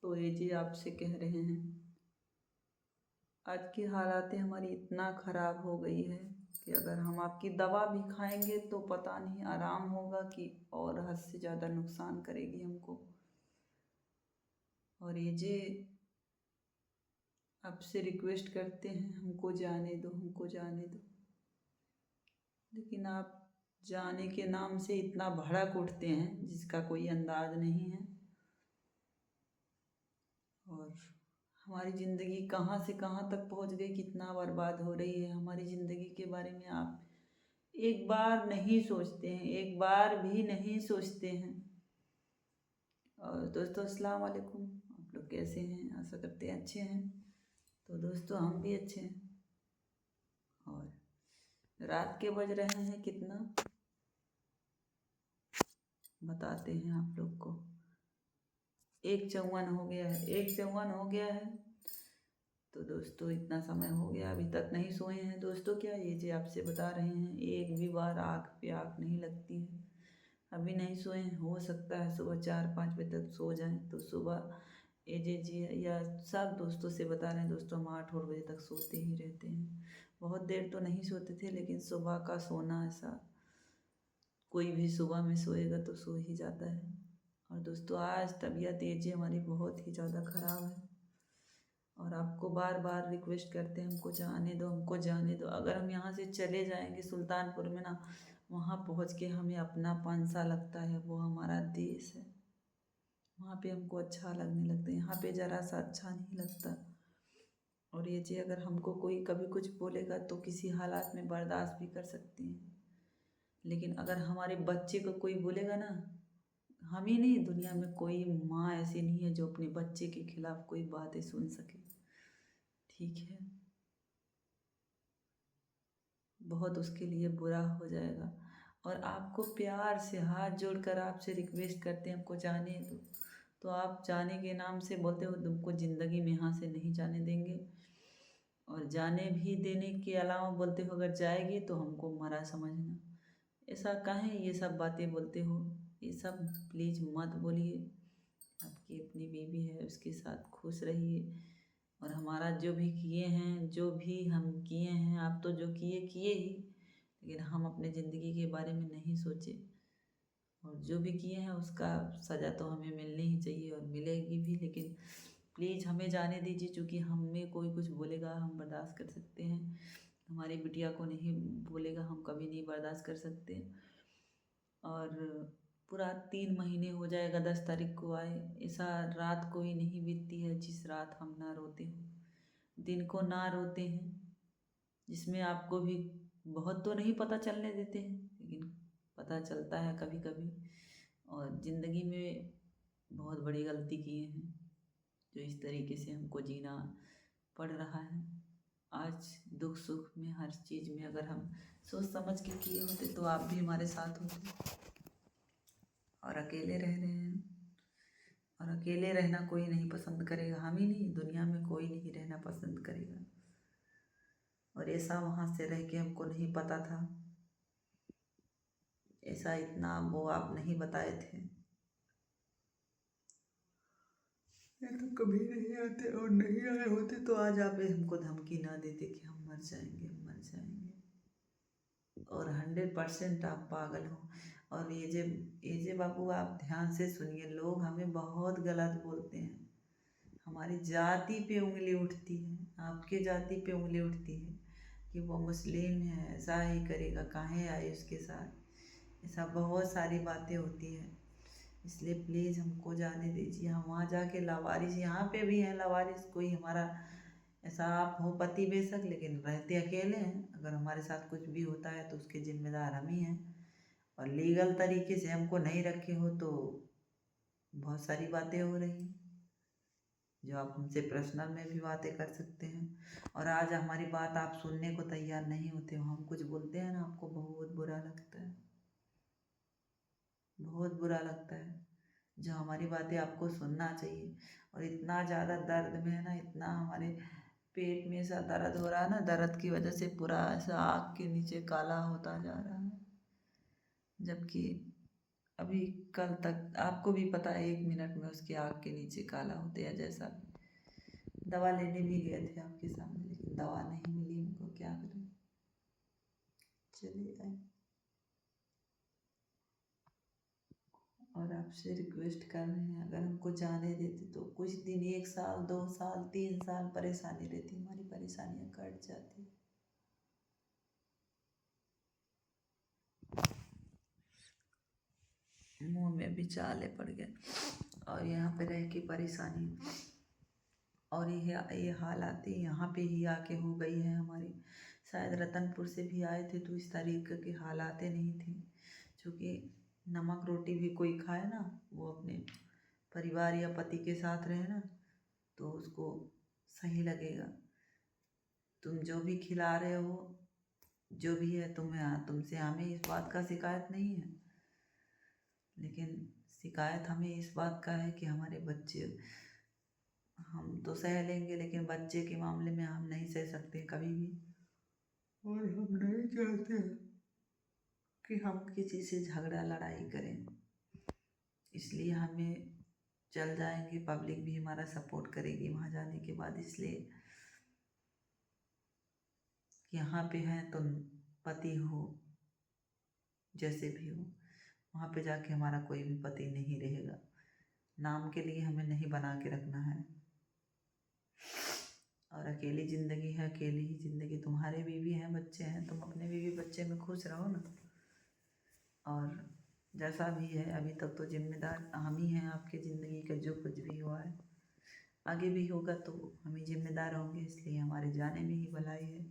तो ये जी आपसे कह रहे हैं, आज की हालात हमारी इतना ख़राब हो गई है कि अगर हम आपकी दवा भी खाएंगे तो पता नहीं आराम होगा कि और हद से ज़्यादा नुकसान करेगी हमको। और ये जे आपसे रिक्वेस्ट करते हैं, हमको जाने दो, हमको जाने दो, लेकिन आप जाने के नाम से इतना भड़क उठते हैं जिसका कोई अंदाज नहीं है। और हमारी ज़िंदगी कहाँ से कहाँ तक पहुँच गई, कितना बर्बाद हो रही है हमारी ज़िंदगी के बारे में आप एक बार नहीं सोचते हैं, एक बार भी नहीं सोचते हैं। और दोस्तों अस्सलाम वालेकुम, आप लोग कैसे हैं? आशा करते हैं अच्छे हैं। तो दोस्तों हम भी अच्छे हैं। और रात के बज रहे हैं कितना बताते हैं आप लोग को, 1:54 हो गया है, 1:54 हो गया है। तो दोस्तों इतना समय हो गया अभी तक नहीं सोए हैं। दोस्तों क्या ये जी आपसे बता रहे हैं, एक भी बार आँख पे आँख नहीं लगती है, अभी नहीं सोए हैं। हो सकता है सुबह 4-5 बजे तक सो जाएं, तो सुबह एजे जी या सब दोस्तों से बता रहे हैं, दोस्तों हम 8 और बजे तक सोते ही रहते हैं। बहुत देर तो नहीं सोते थे, लेकिन सुबह का सोना ऐसा, कोई भी सुबह में सोएगा तो सो ही जाता है। और दोस्तों आज तबीयत एजे हमारी बहुत ही ज़्यादा ख़राब है और आपको बार बार रिक्वेस्ट करते हैं, हमको जाने दो, हमको जाने दो। अगर हम यहाँ से चले जाएंगे सुल्तानपुर में ना, वहाँ पहुँच के हमें अपनापन सा लगता है, वो हमारा देश है, वहाँ पे हमको अच्छा लगने लगता है, यहाँ पे ज़रा सा अच्छा नहीं लगता। और ये जी अगर हमको कोई कभी कुछ बोलेगा तो किसी हालात में बर्दाश्त भी कर सकते हैं, लेकिन अगर हमारे बच्चे को कोई बोलेगा ना, हम ही नहीं, दुनिया में कोई माँ ऐसी नहीं है जो अपने बच्चे के खिलाफ कोई बातें सुन सके। ठीक है, बहुत उसके लिए बुरा हो जाएगा। और आपको प्यार से हाथ जोड़कर आपसे रिक्वेस्ट करते हैं, हमको जाने दो, तो आप जाने के नाम से बोलते हो तुमको ज़िंदगी में यहाँ से नहीं जाने देंगे। और जाने भी देने के अलावा बोलते हो अगर जाएगी तो हमको मरा समझना। ऐसा काहे ये सब बातें बोलते हो? ये सब प्लीज़ मत बोलिए। आपकी अपनी बीवी है, उसके साथ खुश रहिए। और हमारा जो भी किए हैं, जो भी हम किए हैं, आप तो जो किए किए ही, लेकिन हम अपने ज़िंदगी के बारे में नहीं सोचे। और जो भी किए हैं उसका सज़ा तो हमें मिलनी ही चाहिए और मिलेगी भी, लेकिन प्लीज़ हमें जाने दीजिए। चूँकि हमें कोई कुछ बोलेगा हम बर्दाश्त कर सकते हैं, हमारी बिटिया को नहीं बोलेगा हम कभी नहीं बर्दाश्त कर सकते। और पूरा 3 महीने हो जाएगा, 10 तारीख को आए, ऐसा रात कोई नहीं बीतती है जिस रात हम ना रोते हों, दिन को ना रोते हैं, जिसमें आपको भी बहुत तो नहीं पता चलने देते हैं, लेकिन पता चलता है कभी कभी। और ज़िंदगी में बहुत बड़ी गलती किए हैं जो इस तरीके से हमको जीना पड़ रहा है। आज दुख सुख में हर चीज़ में अगर हम सोच समझ के किए होते तो आप भी हमारे साथ होते। और अकेले रह रहे हैं, और अकेले रहना कोई नहीं पसंद करेगा, हम ही नहीं, दुनिया में कोई नहीं रहना पसंद करेगा। और ऐसा वहाँ से रह के हमको नहीं पता था, ऐसा इतना वो आप नहीं बताए थे, ये तो कभी नहीं आते। और नहीं आए होते तो आज आप हमको धमकी ना देते कि हम मर जाएंगे, हम मर जाएंगे। और 100% आप पागल हो। और ये जे बाबू आप ध्यान से सुनिए, लोग हमें बहुत गलत बोलते हैं, हमारी जाति पे उंगली उठती है, आपके जाति पे उंगली उठती है कि वो मुस्लिम है, ऐसा ही करेगा, काहे आए उसके साथ, ऐसा बहुत सारी बातें होती हैं। इसलिए प्लीज़ हमको जाने दीजिए, हम वहाँ जाके लावारिस, यहाँ पे भी हैं लावारिस, कोई हमारा ऐसा आप हो पति बेशक, लेकिन रहते अकेले हैं। अगर हमारे साथ कुछ भी होता है तो उसके जिम्मेदार हम ही हैं। और लीगल तरीके से हमको नहीं रखे हो तो बहुत सारी बातें हो रही हैं जो आप हमसे पर्सनल में भी बातें कर सकते हैं। और आज हमारी बात आप सुनने को तैयार नहीं होते हो, हम कुछ बोलते हैं ना आपको बहुत बुरा लगता है, बहुत बुरा लगता है। जो हमारी बातें आपको सुनना चाहिए। और इतना ज़्यादा दर्द में है ना, इतना हमारे पेट में ऐसा दर्द हो रहा है ना, दर्द की वजह से पूरा ऐसा आँख के नीचे काला होता जा रहा है, जबकि अभी कल तक आपको भी पता है 1 मिनट में उसकी आँख के नीचे काला होते हैं जैसा भी। दवा लेने भी गए थे आपके सामने, लेकिन दवा नहीं मिली हमको, क्या करें। चलिए आए और आपसे रिक्वेस्ट कर रहे हैं, अगर हमको जाने देते तो कुछ दिन, 1 साल 2 साल 3 साल परेशानी रहती, हमारी परेशानियाँ कट जाती। मुंह में भी चाले पड़ गए और यहाँ पे रह के परेशानी, और ये हालात यहाँ पे ही आके हो गई है हमारी। शायद रतनपुर से भी आए थे तो इस तरीके के हालात नहीं थे, क्योंकि नमक रोटी भी कोई खाए ना, वो अपने परिवार या पति के साथ रहे ना, तो उसको सही लगेगा। तुम जो भी खिला रहे हो, जो भी है, तुमसे हमें इस बात का शिकायत नहीं है, लेकिन शिकायत हमें इस बात का है कि हमारे बच्चे, हम तो सह लेंगे लेकिन बच्चे के मामले में हम नहीं सह सकते कभी भी, और हम नहीं चाहते कि हम किसी से झगड़ा लड़ाई करें। इसलिए हमें चल जाएंगे, पब्लिक भी हमारा सपोर्ट करेगी वहाँ जाने के बाद। इसलिए यहाँ पे हैं तुम, पति हो जैसे भी हो, वहाँ पे जाके हमारा कोई भी पति नहीं रहेगा। नाम के लिए हमें नहीं बना के रखना है, और अकेली ज़िंदगी है, अकेली ही ज़िंदगी। तुम्हारे बीवी हैं, बच्चे हैं, तुम अपने बीवी बच्चे में खुश रहो ना। और जैसा भी है, अभी तक तो जिम्मेदार हम ही हैं आपके ज़िंदगी का, जो कुछ भी हुआ है आगे भी होगा तो हम ही जिम्मेदार होंगे, इसलिए हमारे जाने में ही भलाई है।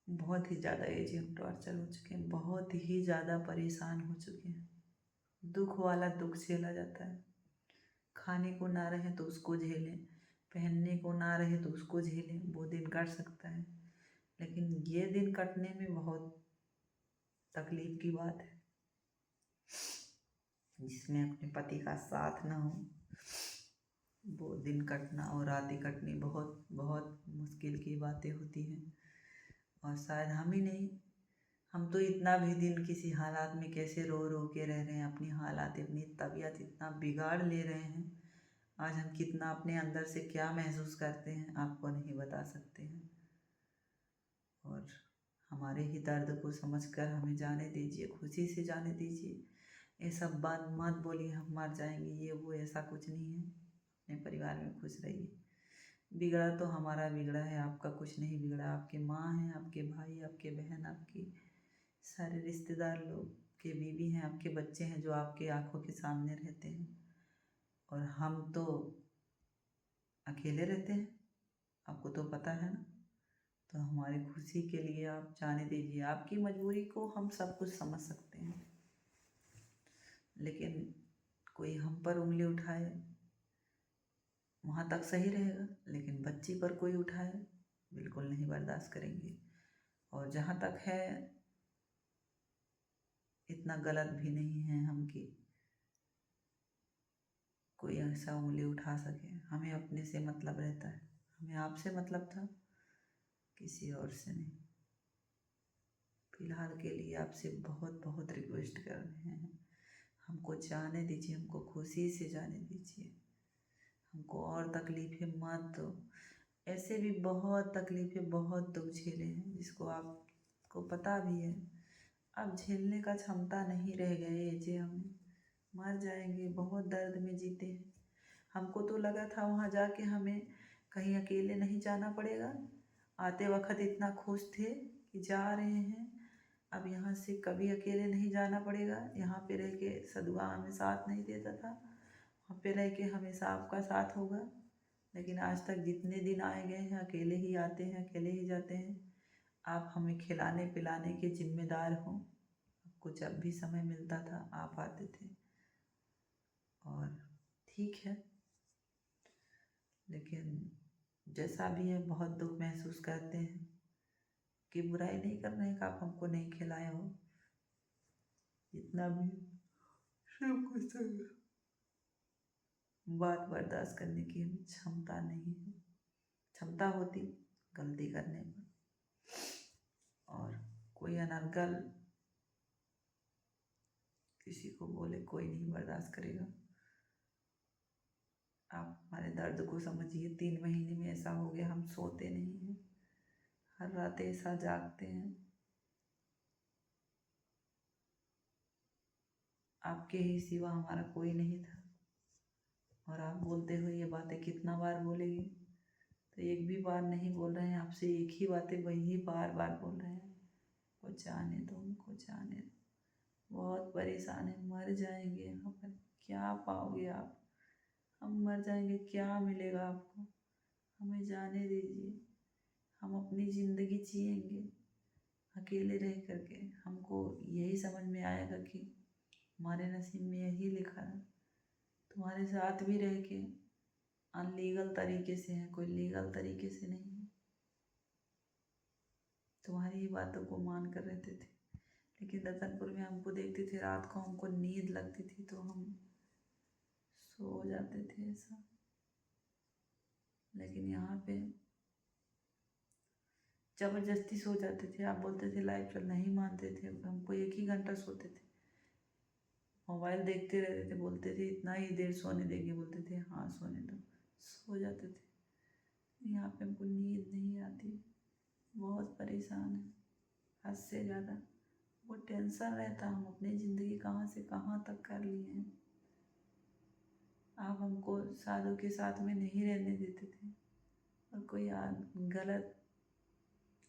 बहुत ही ज़्यादा एज हम टॉर्चर हो चुके हैं, बहुत ही ज़्यादा परेशान हो चुके हैं। दुख वाला दुख झेला जाता है, खाने को ना रहे तो उसको झेलें, पहनने को ना रहे तो उसको झेलें, वो दिन कट सकता है, लेकिन ये दिन कटने में बहुत तकलीफ की बात है, जिसमें अपने पति का साथ ना हो, वो दिन कटना और रातें कटनी बहुत बहुत मुश्किल की बातें होती हैं। और शायद हम ही नहीं, हम तो इतना भी दिन किसी हालात में कैसे रो रो के रह रहे हैं, अपनी हालात, अपनी तबीयत इतना बिगाड़ ले रहे हैं। आज हम कितना अपने अंदर से क्या महसूस करते हैं आपको नहीं बता सकते हैं। और हमारे ही दर्द को समझकर हमें जाने दीजिए, खुशी से जाने दीजिए। ये सब बात मत बोलिए हम मर जाएंगे, ये वो, ऐसा कुछ नहीं है। अपने परिवार में खुश रहिए। बिगड़ा तो हमारा बिगड़ा है, आपका कुछ नहीं बिगड़ा। आपके माँ हैं, आपके भाई, आपके बहन, आपकी सारे रिश्तेदार लोग के बीवी हैं, आपके बच्चे हैं जो आपके आंखों के सामने रहते हैं, और हम तो अकेले रहते हैं, आपको तो पता है ना। तो हमारी खुशी के लिए आप जाने दीजिए। आपकी मजबूरी को हम सब कुछ समझ सकते हैं, लेकिन कोई हम पर उंगली उठाए वहाँ तक सही रहेगा, लेकिन बच्ची पर कोई उठाए बिल्कुल नहीं बर्दाश्त करेंगे। और जहाँ तक है, इतना गलत भी नहीं है हम कि कोई ऐसा उंगली उठा सके। हमें अपने से मतलब रहता है, हमें आपसे मतलब था, किसी और से नहीं। फिलहाल के लिए आपसे बहुत बहुत रिक्वेस्ट कर रहे हैं, हमको जाने दीजिए, हमको खुशी से जाने दीजिए, हमको और तकलीफ़ें मत दो। ऐसे भी बहुत तकलीफ़ें, बहुत दुख झेले हैं, जिसको आपको पता भी है। अब झेलने का क्षमता नहीं रह गए जे, हम मर जाएंगे, बहुत दर्द में जीते हैं। हमको तो लगा था वहाँ जाके हमें कहीं अकेले नहीं जाना पड़ेगा, आते वक्त इतना खुश थे कि जा रहे हैं, अब यहाँ से कभी अकेले नहीं जाना पड़ेगा। यहाँ पे रह के सदुआ हमें साथ नहीं देता था, वहाँ पे रह के हमेशा आपका साथ होगा। लेकिन आज तक जितने दिन आए गए हैं, अकेले ही आते हैं, अकेले ही जाते हैं। आप हमें खिलाने पिलाने के जिम्मेदार हो, आपको जब भी समय मिलता था आप आते थे। और ठीक है, लेकिन जैसा भी है, बहुत दुख महसूस करते हैं कि बुराई नहीं कर रहे हैं कि आप हमको नहीं खिलाए हो, जितना भी सब कुछ बात बर्दाश्त करने की हमें क्षमता नहीं है। क्षमता होती गलती करने पर, और कोई अनर्गल किसी को बोले कोई नहीं बर्दाश्त करेगा। आप हमारे दर्द को समझिए। 3 महीने में ऐसा हो गया, हम सोते नहीं हैं, हर रात ऐसा जागते हैं। आपके ही सिवा हमारा कोई नहीं था। और आप बोलते हो ये बातें कितना बार बोलेगी? तो एक भी बार नहीं बोल रहे हैं, आपसे एक ही बातें वही बार बार बोल रहे हैं। हमको जाने दो, हमको जाने दो। बहुत परेशान है, मर जाएंगे यहाँ पर। क्या पाओगे आप? हम मर जाएंगे, क्या मिलेगा आपको? हमें जाने दीजिए। हम अपनी ज़िंदगी जिएंगे अकेले रह करके। हमको यही समझ में आएगा कि हमारे नसीब में यही लिखा है। तुम्हारे साथ भी रह के अनलीगल तरीके से है, कोई लीगल तरीके से नहीं है। तुम्हारी ही बातों को मान कर रहते थे, लेकिन रतनपुर में हमको देखते थे, रात को हमको नींद लगती थी तो हम सो जाते थे ऐसा। लेकिन यहाँ पे ज़बरदस्ती सो जाते थे। आप बोलते थे लाइव चल, नहीं मानते थे। हमको 1 ही घंटा सोते थे, मोबाइल देखते रहते थे। बोलते थे इतना ही देर सोने देंगे, बोलते थे हाँ सोने दो, सो जाते थे। यहाँ पे हमको नींद नहीं आती, बहुत परेशान है हद से ज़्यादा। वो टेंशन रहता हम अपनी ज़िंदगी कहाँ से कहाँ तक कर लिए हैं। आप हमको साधु के साथ में नहीं रहने देते थे, और कोई गलत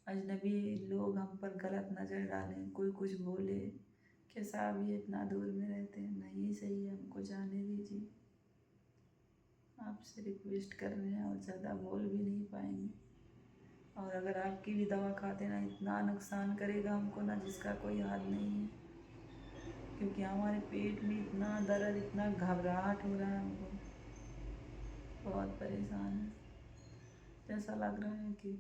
अजनबी लोग हम पर गलत नज़र डालें, कोई कुछ बोले कि साहब ये इतना दूर में रहते हैं, नहीं सही है, हमको जाने दीजिए। आपसे रिक्वेस्ट कर रहे हैं और ज़्यादा बोल भी नहीं पाएंगे। और अगर आपकी भी दवा खाते ना, इतना नुकसान करेगा हमको ना जिसका कोई हाल नहीं है। क्योंकि हमारे पेट में इतना दर्द, इतना घबराहट हो रहा है, हमको बहुत परेशान है। ऐसा लग रहा है कि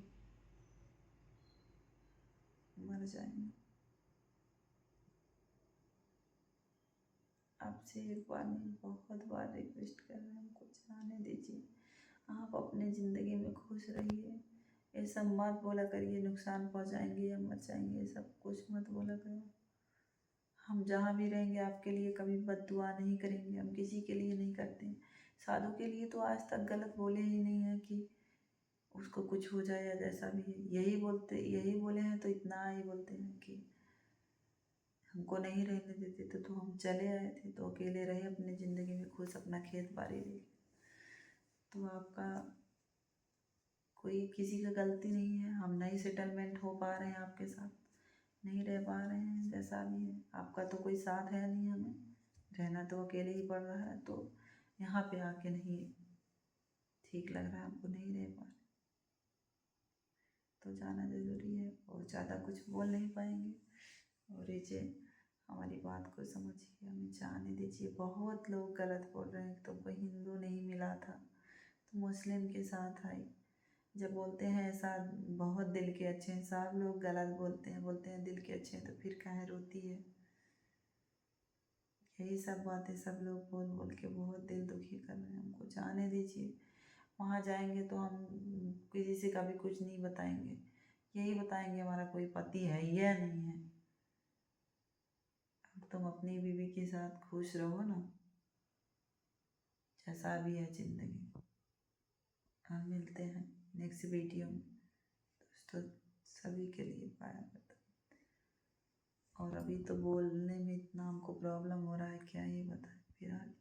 मर जाएंगे। आपसे एक बार नहीं, बहुत बार रिक्वेस्ट कर रहे हैं, हमको जाने दीजिए। आप अपने ज़िंदगी में खुश रहिए। ये सब मत बोला करिए नुकसान पहुंचाएंगे या मर जाएंगे, ये सब कुछ मत बोला करो। हम जहाँ भी रहेंगे आपके लिए कभी बद्दुआ नहीं करेंगे, हम किसी के लिए नहीं करते हैं। साधु के लिए तो आज तक गलत बोले ही नहीं है कि उसको कुछ हो जाए या जैसा भी है। यही बोले हैं, तो इतना ही बोलते हैं कि हमको नहीं रहने देते थे तो हम चले आए थे, तो अकेले रहे अपनी ज़िंदगी में खुश, अपना खेत बाड़ी ले। तो आपका कोई किसी का गलती नहीं है। हम नहीं सेटलमेंट हो पा रहे हैं आपके साथ, नहीं रह पा रहे हैं, जैसा भी है। आपका तो कोई साथ है नहीं, हमें रहना तो अकेले ही पड़ रहा है। तो यहाँ पे आके नहीं ठीक लग रहा है, हमको नहीं रह पा रहे, तो जाना ज़रूरी है। और ज़्यादा कुछ बोल नहीं पाएंगे। और ये हमारी बात को समझिए, हमें जाने दीजिए। बहुत लोग गलत बोल रहे हैं, तो कोई हिंदू नहीं मिला था तो मुस्लिम के साथ आई। जब बोलते हैं ऐसा बहुत दिल के अच्छे हैं, सब लोग गलत बोलते हैं दिल के अच्छे हैं, तो फिर काहे रोती है? यही सब बातें सब लोग बोल बोल के बहुत दिल दुखी कर रहे हैं। हमको जाने दीजिए। वहाँ जाएंगे तो हम किसी से कभी कुछ नहीं बताएंगे, यही बताएंगे हमारा कोई पति है या नहीं है। अब तुम अपनी बीवी के साथ खुश रहो ना, जैसा भी है ज़िंदगी। हम मिलते हैं नेक्स्ट वीडियो में दोस्तों। सभी के लिए बाय। और अभी तो बोलने में इतना हमको प्रॉब्लम हो रहा है, क्या ये बताएं फिर आगे।